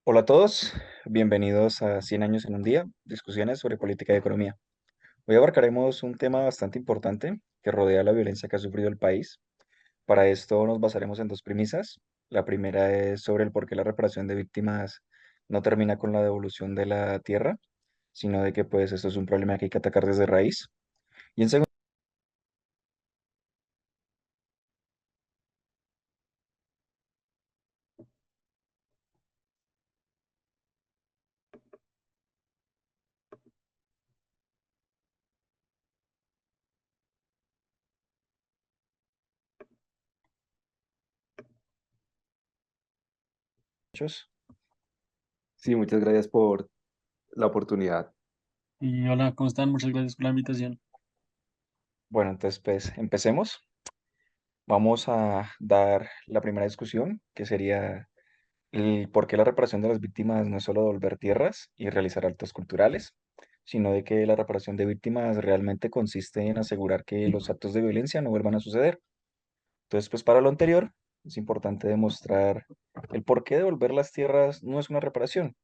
Hola a todos, bienvenidos a 100 años en un día, discusiones sobre política y economía. Hoy abarcaremos un tema bastante importante que rodea la violencia que ha sufrido el país. Para esto nos basaremos en dos premisas. La primera es sobre el por qué la reparación de víctimas no termina con la devolución de la tierra, sino de que pues esto es un problema que hay que atacar desde raíz. Y en segundo, muchos. Sí, muchas gracias por la oportunidad. Y hola, ¿cómo están? Muchas gracias por la invitación. Bueno, entonces pues empecemos. Vamos a dar la primera discusión, que sería el por qué la reparación de las víctimas no es solo devolver tierras y realizar actos culturales, sino de que la reparación de víctimas realmente consiste en asegurar que los actos de violencia no vuelvan a suceder. Entonces, pues para lo anterior, es importante demostrar el por qué devolver las tierras no es una reparación.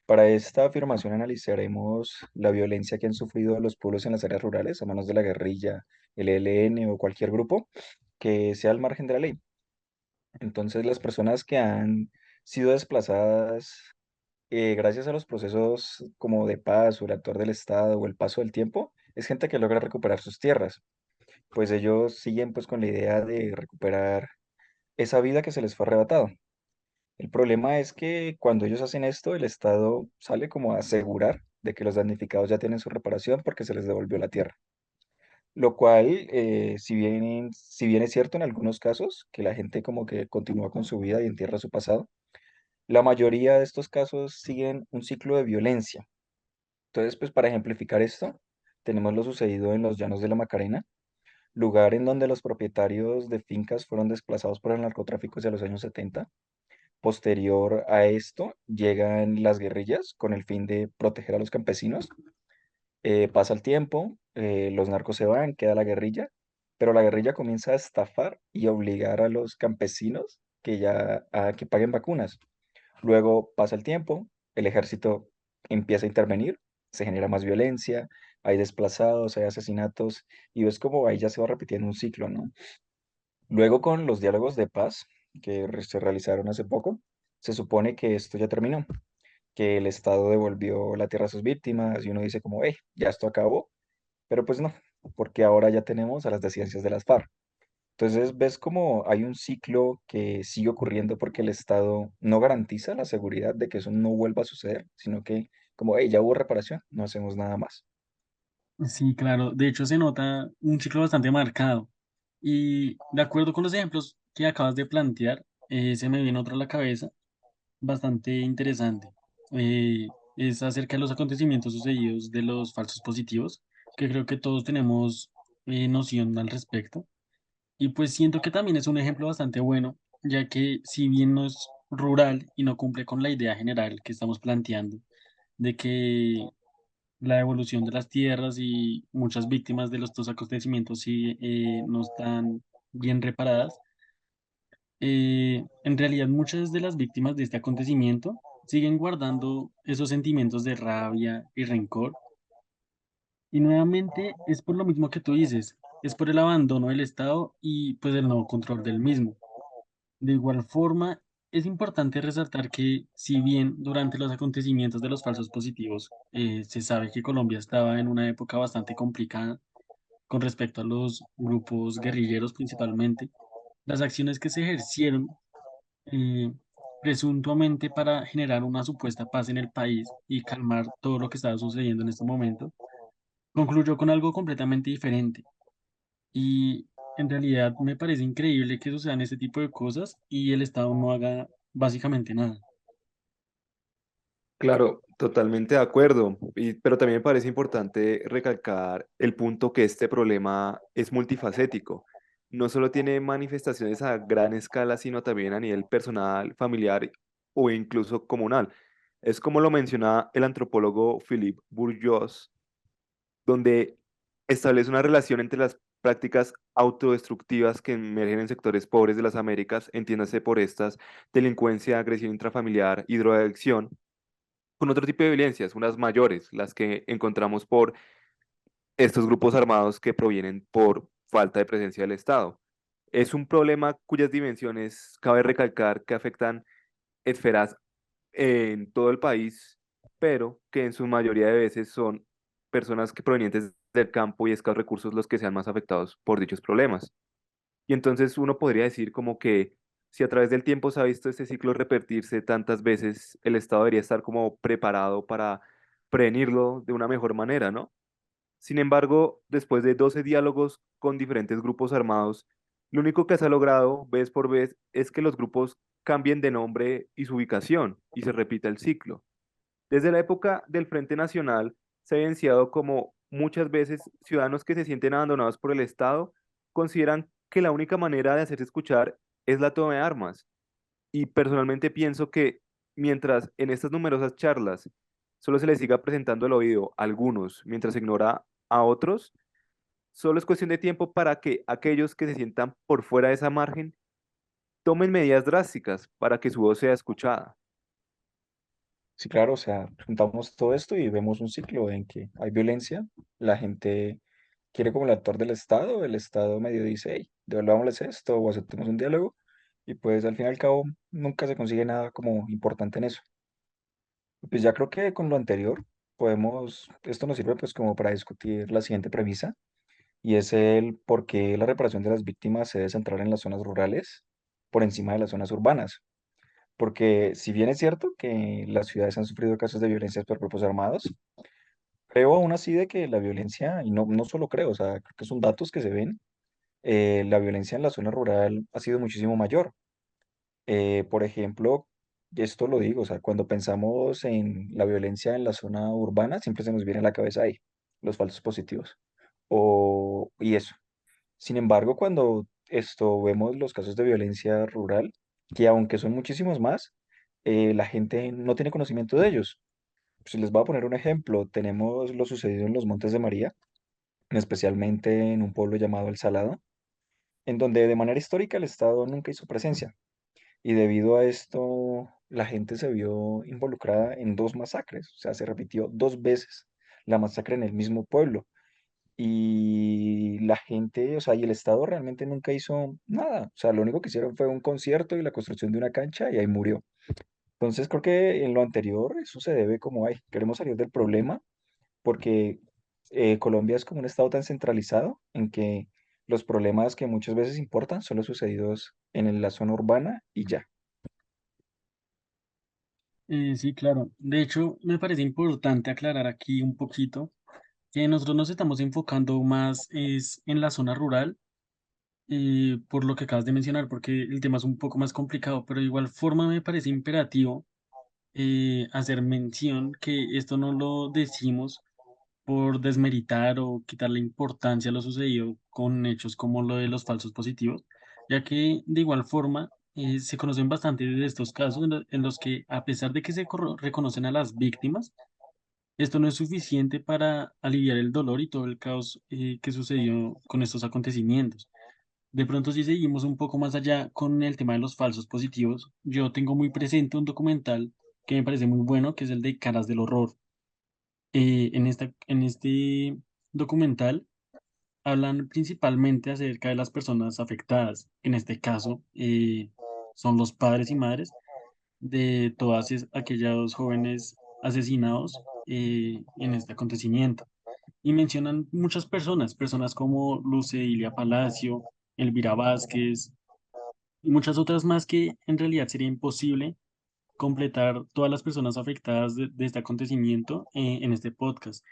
Para esta afirmación analizaremos la violencia que han sufrido los pueblos en las áreas rurales a manos de la guerrilla, el ELN o cualquier grupo que sea al margen de la ley. Entonces, las personas que han sido desplazadas gracias a los procesos como de paz o el actuar del Estado o el paso del tiempo, es gente que logra recuperar sus tierras, pues ellos siguen pues con la idea de recuperar esa vida que se les fue arrebatado. El problema es que cuando ellos hacen esto, el Estado sale como a asegurar de que los damnificados ya tienen su reparación porque se les devolvió la tierra. Lo cual, si bien es cierto en algunos casos, que la gente como que continúa con su vida y entierra su pasado, la mayoría de estos casos siguen un ciclo de violencia. Entonces, pues para ejemplificar esto, tenemos lo sucedido en los Llanos de la Macarena, lugar en donde los propietarios de fincas fueron desplazados por el narcotráfico hacia los años 70. Posterior a esto, llegan las guerrillas con el fin de proteger a los campesinos. Pasa el tiempo, los narcos se van, queda la guerrilla, pero la guerrilla comienza a estafar y obligar a los campesinos a que paguen vacunas. Luego pasa el tiempo, el ejército empieza a intervenir, se genera más violencia, hay desplazados, hay asesinatos, y ves como ahí ya se va repitiendo un ciclo, ¿no? Luego con los diálogos de paz se realizaron hace poco, se supone que esto ya terminó, que el Estado devolvió la tierra a sus víctimas y uno dice como, hey, ya esto acabó, pero pues no, porque ahora ya tenemos a las disidencias de las FARC. Entonces ves como hay un ciclo que sigue ocurriendo porque el Estado no garantiza la seguridad de que eso no vuelva a suceder, sino que como, hey, ya hubo reparación, no hacemos nada más. Sí, claro. De hecho, se nota un ciclo bastante marcado. Y de acuerdo con los ejemplos que acabas de plantear, se me viene otro a la cabeza, bastante interesante. Es acerca de los acontecimientos sucedidos de los falsos positivos, que creo que todos tenemos noción al respecto. Y pues siento que también es un ejemplo bastante bueno, ya que si bien no es rural y no cumple con la idea general que estamos planteando, de que la evolución de las tierras y muchas víctimas de los dos acontecimientos sí no están bien reparadas. En realidad, muchas de las víctimas de este acontecimiento siguen guardando esos sentimientos de rabia y rencor. Y nuevamente es por lo mismo que tú dices, es por el abandono del Estado y pues el no control del mismo. De igual forma, es importante resaltar que si bien durante los acontecimientos de los falsos positivos se sabe que Colombia estaba en una época bastante complicada con respecto a los grupos guerrilleros principalmente, las acciones que se ejercieron eh, presuntuamente para generar una supuesta paz en el país y calmar todo lo que estaba sucediendo en este momento, concluyó con algo completamente diferente. Y en realidad me parece increíble que sucedan este tipo de cosas y el Estado no haga básicamente nada. Claro, totalmente de acuerdo, pero también me parece importante recalcar el punto que este problema es multifacético. No solo tiene manifestaciones a gran escala, sino también a nivel personal, familiar o incluso comunal. Es como lo menciona el antropólogo Philippe Bourdieu, donde establece una relación entre las prácticas autodestructivas que emergen en sectores pobres de las Américas, entiéndase por estas delincuencia, agresión intrafamiliar y drogadicción, con otro tipo de violencias, unas mayores, las que encontramos por estos grupos armados que provienen por falta de presencia del Estado. Es un problema cuyas dimensiones, cabe recalcar, que afectan esferas en todo el país, pero que en su mayoría de veces son personas que provenientes del campo y escasos recursos los que sean más afectados por dichos problemas. Y entonces uno podría decir como que si a través del tiempo se ha visto este ciclo repetirse tantas veces, el Estado debería estar como preparado para prevenirlo de una mejor manera, ¿no? Sin embargo, después de 12 diálogos con diferentes grupos armados, lo único que se ha logrado vez por vez es que los grupos cambien de nombre y su ubicación y se repita el ciclo. Desde la época del Frente Nacional se ha evidenciado como muchas veces ciudadanos que se sienten abandonados por el Estado consideran que la única manera de hacerse escuchar es la toma de armas. Y personalmente pienso que mientras en estas numerosas charlas solo se les siga presentando el oído a algunos, mientras se ignora a otros, solo es cuestión de tiempo para que aquellos que se sientan por fuera de esa margen tomen medidas drásticas para que su voz sea escuchada. Sí, claro, o sea, juntamos todo esto y vemos un ciclo en que hay violencia, la gente quiere como el actor del Estado, el Estado medio dice, hey, devolvámosles esto o aceptemos un diálogo, y pues al fin y al cabo nunca se consigue nada como importante en eso. Pues ya creo que con lo anterior podemos, esto nos sirve pues como para discutir la siguiente premisa, y es el por qué la reparación de las víctimas se debe centrar en las zonas rurales por encima de las zonas urbanas. Porque si bien es cierto que las ciudades han sufrido casos de violencia por grupos armados, creo aún así de que la violencia, y no, no solo creo, o sea, creo que son datos que se ven, la violencia en la zona rural ha sido muchísimo mayor. Por ejemplo, y esto lo digo, o sea, cuando pensamos en la violencia en la zona urbana, siempre se nos viene a la cabeza ahí, los falsos positivos. Y eso. Sin embargo, cuando esto vemos los casos de violencia rural, que aunque son muchísimos más, la gente no tiene conocimiento de ellos. Pues les voy a poner un ejemplo. Tenemos lo sucedido en los Montes de María, especialmente en un pueblo llamado El Salado, en donde de manera histórica el Estado nunca hizo presencia. Y debido a esto, la gente se vio involucrada en dos masacres. O sea, se repitió dos veces la masacre en el mismo pueblo. Y la gente, o sea, y el Estado realmente nunca hizo nada. O sea, lo único que hicieron fue un concierto y la construcción de una cancha y ahí murió. Entonces creo que en lo anterior eso se debe como, ay, queremos salir del problema porque Colombia es como un estado tan centralizado en que los problemas que muchas veces importan son los sucedidos en la zona urbana y ya. Sí, claro. De hecho, me parece importante aclarar aquí un poquito que nosotros nos estamos enfocando más es en la zona rural, por lo que acabas de mencionar, porque el tema es un poco más complicado, pero de igual forma me parece imperativo hacer mención que esto no lo decimos por desmeritar o quitarle importancia a lo sucedido con hechos como lo de los falsos positivos, ya que de igual forma se conocen bastante de estos casos en los que a pesar de que reconocen a las víctimas, esto no es suficiente para aliviar el dolor y todo el caos que sucedió con estos acontecimientos. De pronto, si seguimos un poco más allá con el tema de los falsos positivos, yo tengo muy presente un documental que me parece muy bueno, que es el de Caras del Horror. En este documental hablan principalmente acerca de las personas afectadas. En este caso, son los padres y madres de todas aquellos jóvenes asesinados en este acontecimiento. Y mencionan muchas personas, personas como Lucelia Palacio, Elvira Vázquez y muchas otras más que en realidad sería imposible completar todas las personas afectadas de este acontecimiento en este podcast.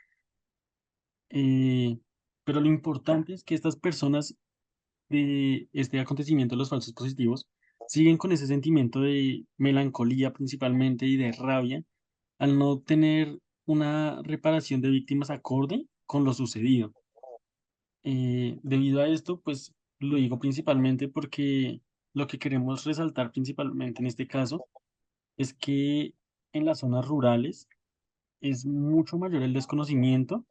Eh, pero lo importante es que estas personas de este acontecimiento, los falsos positivos, siguen con ese sentimiento de melancolía principalmente y de rabia al no tener una reparación de víctimas acorde con lo sucedido. Debido a esto, pues lo digo principalmente porque lo que queremos resaltar principalmente en este caso es que en las zonas rurales es mucho mayor el desconocimiento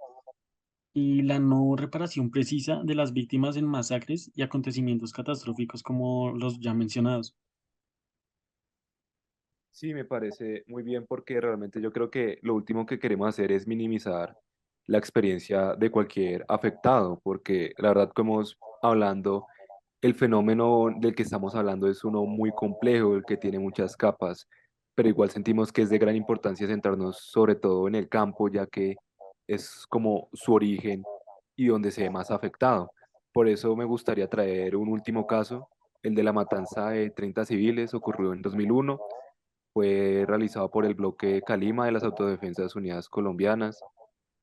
y la no reparación precisa de las víctimas en masacres y acontecimientos catastróficos como los ya mencionados. Sí, me parece muy bien porque realmente yo creo que lo último que queremos hacer es minimizar la experiencia de cualquier afectado, porque la verdad, como hablando, el fenómeno del que estamos hablando es uno muy complejo, el que tiene muchas capas, pero igual sentimos que es de gran importancia centrarnos sobre todo en el campo, ya que es como su origen y donde se ve más afectado. Por eso me gustaría traer un último caso, el de la matanza de 30 civiles, ocurrió en 2001, fue realizado por el bloque Calima de las Autodefensas Unidas Colombianas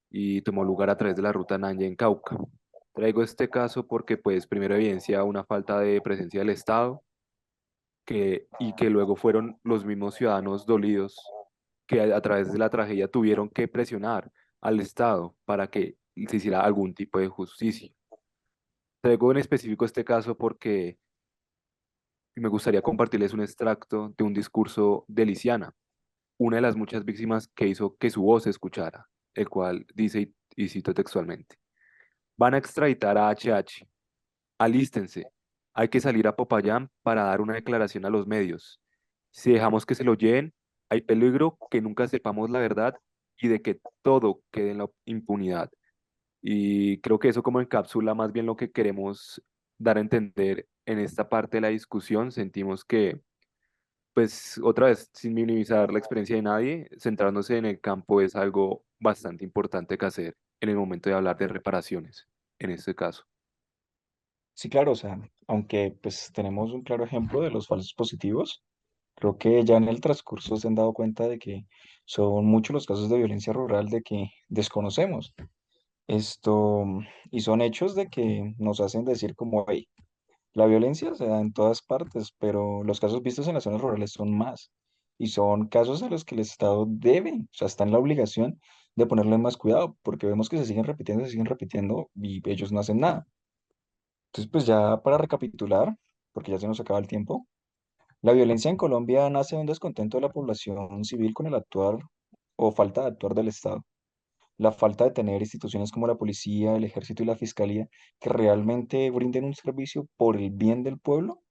y tomó lugar a través de la ruta Nanya en Cauca. Traigo este caso porque pues primero evidencia una falta de presencia del Estado y que luego fueron los mismos ciudadanos dolidos que a través de la tragedia tuvieron que presionar al Estado para que se hiciera algún tipo de justicia. Traigo en específico este caso porque me gustaría compartirles un extracto de un discurso de Lisiana, una de las muchas víctimas que hizo que su voz se escuchara, el cual dice, y cito textualmente, van a extraditar a HH, alístense, hay que salir a Popayán para dar una declaración a los medios. Si dejamos que se lo lleven, hay peligro que nunca sepamos la verdad y de que todo quede en la impunidad. Y creo que eso como encapsula más bien lo que queremos dar a entender en esta parte de la discusión. Sentimos que pues otra vez, sin minimizar la experiencia de nadie, centrándose en el campo es algo bastante importante que hacer en el momento de hablar de reparaciones, en este caso. Sí, claro, o sea, aunque pues tenemos un claro ejemplo de los falsos positivos, creo que ya en el transcurso se han dado cuenta de que son muchos los casos de violencia rural de que desconocemos. Esto, y son hechos de que nos hacen decir como, hey, la violencia se da en todas partes, pero los casos vistos en las zonas rurales son más. Y son casos a los que el Estado debe, o sea, está en la obligación de ponerle más cuidado, porque vemos que se siguen repitiendo y ellos no hacen nada. Entonces, pues ya para recapitular, porque ya se nos acaba el tiempo, la violencia en Colombia nace de un descontento de la población civil con el actuar o falta de actuar del Estado. La falta de tener instituciones como la policía, el ejército y la fiscalía que realmente brinden un servicio por el bien del pueblo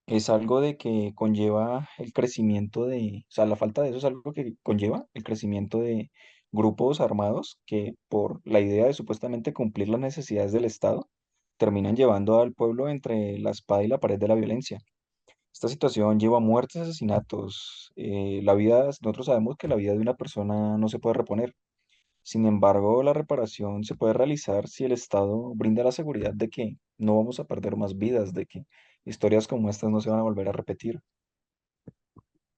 es algo de que conlleva el crecimiento de, o sea, la falta de eso es algo que conlleva el crecimiento de grupos armados que por la idea de supuestamente cumplir las necesidades del Estado, terminan llevando al pueblo entre la espada y la pared de la violencia. Esta situación lleva a muertes, asesinatos. Nosotros sabemos que la vida de una persona no se puede reponer. Sin embargo, la reparación se puede realizar si el Estado brinda la seguridad de que no vamos a perder más vidas, de que historias como estas no se van a volver a repetir.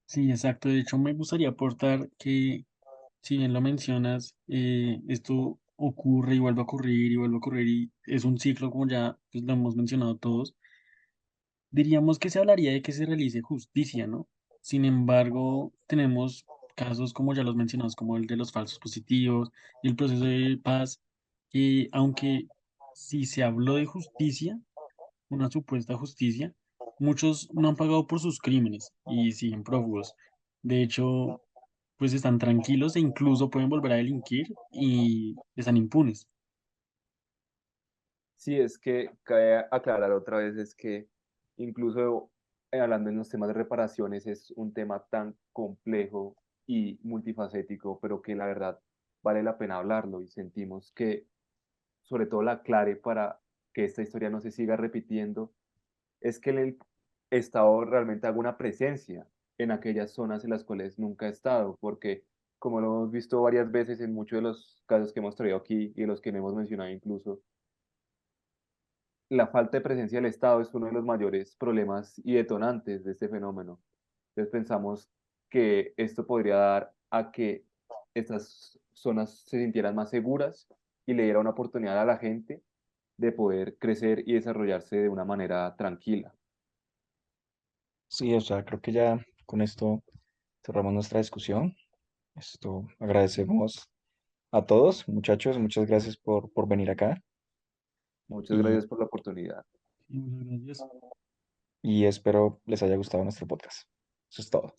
Sí, exacto. De hecho, me gustaría aportar que, si bien lo mencionas, esto ocurre y vuelve a ocurrir y vuelve a ocurrir y es un ciclo como ya pues, lo hemos mencionado todos. Diríamos que se hablaría de que se realice justicia, ¿no? Sin embargo, tenemos casos como ya los mencionados, como el de los falsos positivos y el proceso de paz, que aunque si se habló de justicia, una supuesta justicia, muchos no han pagado por sus crímenes y siguen prófugos. De hecho, pues están tranquilos e incluso pueden volver a delinquir y están impunes. Sí, es que cabe aclarar otra vez, es que incluso hablando en los temas de reparaciones es un tema tan complejo y multifacético, pero que la verdad vale la pena hablarlo y sentimos que sobre todo la clave para que esta historia no se siga repitiendo es que el Estado realmente haga una presencia en aquellas zonas en las cuales nunca ha estado, porque como lo hemos visto varias veces en muchos de los casos que hemos traído aquí y de los que no hemos mencionado incluso, la falta de presencia del Estado es uno de los mayores problemas y detonantes de este fenómeno. Entonces pensamos que esto podría dar a que estas zonas se sintieran más seguras y le diera una oportunidad a la gente de poder crecer y desarrollarse de una manera tranquila. Sí, o sea, creo que ya con esto cerramos nuestra discusión. Agradecemos a todos, muchachos, muchas gracias por venir acá Muchas y, gracias por la oportunidad. Y muchas gracias. y espero les haya gustado nuestro podcast. Eso es todo.